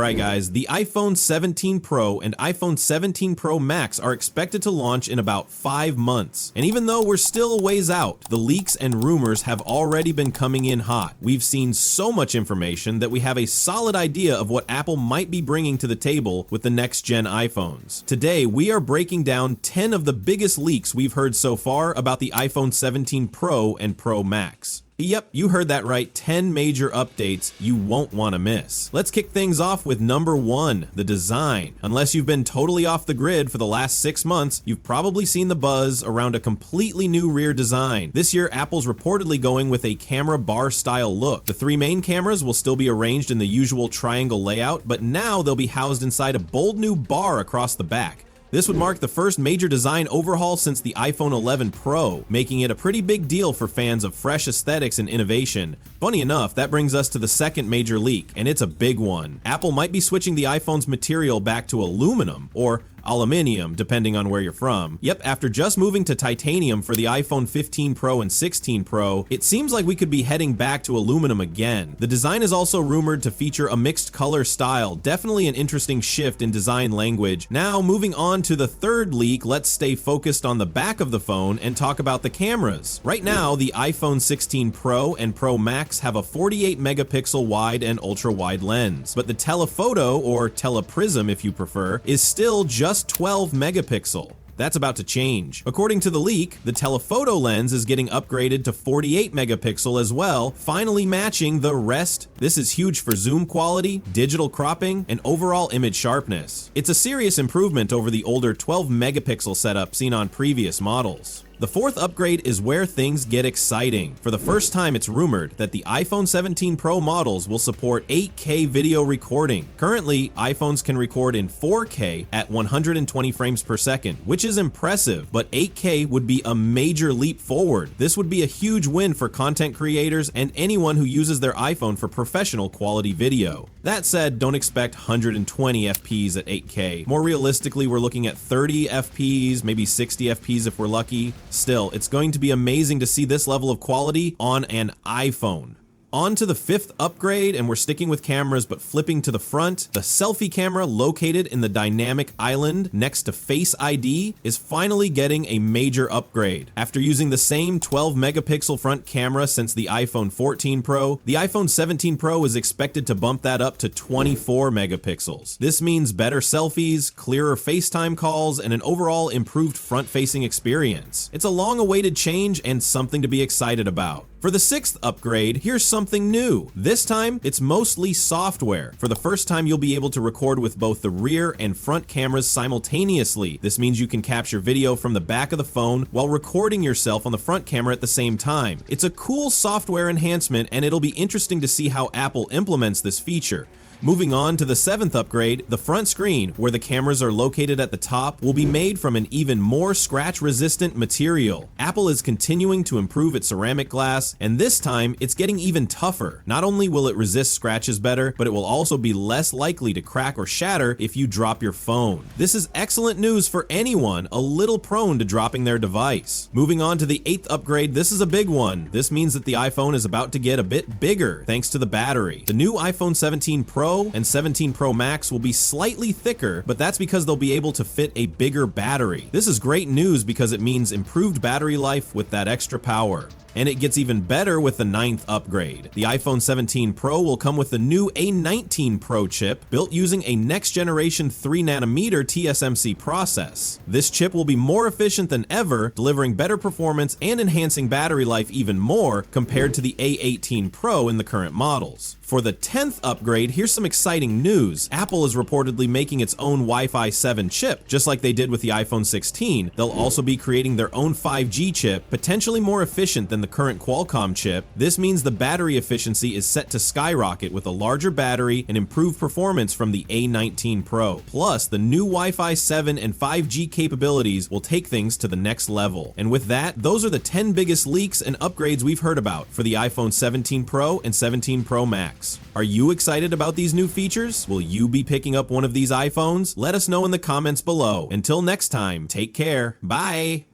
Alright guys, the iPhone 17 Pro and iPhone 17 Pro Max are expected to launch in about 5 months. And even though we're still a ways out, the leaks and rumors have already been coming in hot. We've seen so much information that we have a solid idea of what Apple might be bringing to the table with the next-gen iPhones. Today, we are breaking down 10 of the biggest leaks we've heard so far about the iPhone 17 Pro and Pro Max. Yep, you heard that right, 10 major updates you won't want to miss. Let's kick things off with number 1, the design. Unless you've been totally off the grid for the last 6 months, you've probably seen the buzz around a completely new rear design. This year, Apple's reportedly going with a camera bar style look. The 3 main cameras will still be arranged in the usual triangle layout, but now they'll be housed inside a bold new bar across the back. This would mark the first major design overhaul since the iPhone 11 Pro, making it a pretty big deal for fans of fresh aesthetics and innovation. Funny enough, that brings us to the second major leak, and it's a big one. Apple might be switching the iPhone's material back to aluminum, or aluminium, depending on where you're from. Yep, after just moving to titanium for the iPhone 15 Pro and 16 Pro, it seems like we could be heading back to aluminum again. The design is also rumored to feature a mixed color style, definitely an interesting shift in design language. Now, moving on to the third leak, let's stay focused on the back of the phone and talk about the cameras. Right now, the iPhone 16 Pro and Pro Max have a 48 megapixel wide and ultra wide lens, but the telephoto, or teleprism if you prefer, is still just 12 megapixel. That's about to change. According to the leak, the telephoto lens is getting upgraded to 48 megapixel as well, finally matching the rest. This is huge for zoom quality, digital cropping, and overall image sharpness. It's a serious improvement over the older 12 megapixel setup seen on previous models. The fourth upgrade is where things get exciting. For the first time, it's rumored that the iPhone 17 Pro models will support 8K video recording. Currently, iPhones can record in 4K at 120 frames per second, which is impressive, but 8K would be a major leap forward. This would be a huge win for content creators and anyone who uses their iPhone for professional quality video. That said, don't expect 120 FPS at 8K. More realistically, we're looking at 30 FPS, maybe 60 FPS if we're lucky. Still, it's going to be amazing to see this level of quality on an iPhone. On to the fifth upgrade, and we're sticking with cameras but flipping to the front. The selfie camera located in the dynamic island next to Face ID is finally getting a major upgrade. After using the same 12 megapixel front camera since the iPhone 14 Pro, the iPhone 17 Pro is expected to bump that up to 24 megapixels. This means better selfies, clearer FaceTime calls, and an overall improved front-facing experience. It's a long-awaited change and something to be excited about. For the sixth upgrade, here's something new. This time, it's mostly software. For the first time, you'll be able to record with both the rear and front cameras simultaneously. This means you can capture video from the back of the phone while recording yourself on the front camera at the same time. It's a cool software enhancement, and it'll be interesting to see how Apple implements this feature. Moving on to the seventh upgrade, the front screen, where the cameras are located at the top, will be made from an even more scratch-resistant material. Apple is continuing to improve its ceramic glass, and this time, it's getting even tougher. Not only will it resist scratches better, but it will also be less likely to crack or shatter if you drop your phone. This is excellent news for anyone a little prone to dropping their device. Moving on to the eighth upgrade, this is a big one. This means that the iPhone is about to get a bit bigger, thanks to the battery. The new iPhone 17 Pro and 17 Pro Max will be slightly thicker, but that's because they'll be able to fit a bigger battery. This is great news because it means improved battery life with that extra power. And it gets even better with the ninth upgrade. The iPhone 17 Pro will come with the new A19 Pro chip, built using a next-generation 3nm TSMC process. This chip will be more efficient than ever, delivering better performance and enhancing battery life even more compared to the A18 Pro in the current models. For the 10th upgrade, here's some exciting news. Apple is reportedly making its own Wi-Fi 7 chip, just like they did with the iPhone 16. They'll also be creating their own 5G chip, potentially more efficient than the current Qualcomm chip. This means the battery efficiency is set to skyrocket with a larger battery and improved performance from the A19 Pro. Plus, the new Wi-Fi 7 and 5G capabilities will take things to the next level. And with that, those are the 10 biggest leaks and upgrades we've heard about for the iPhone 17 Pro and 17 Pro Max. Are you excited about these new features? Will you be picking up one of these iPhones? Let us know in the comments below. Until next time, take care. Bye!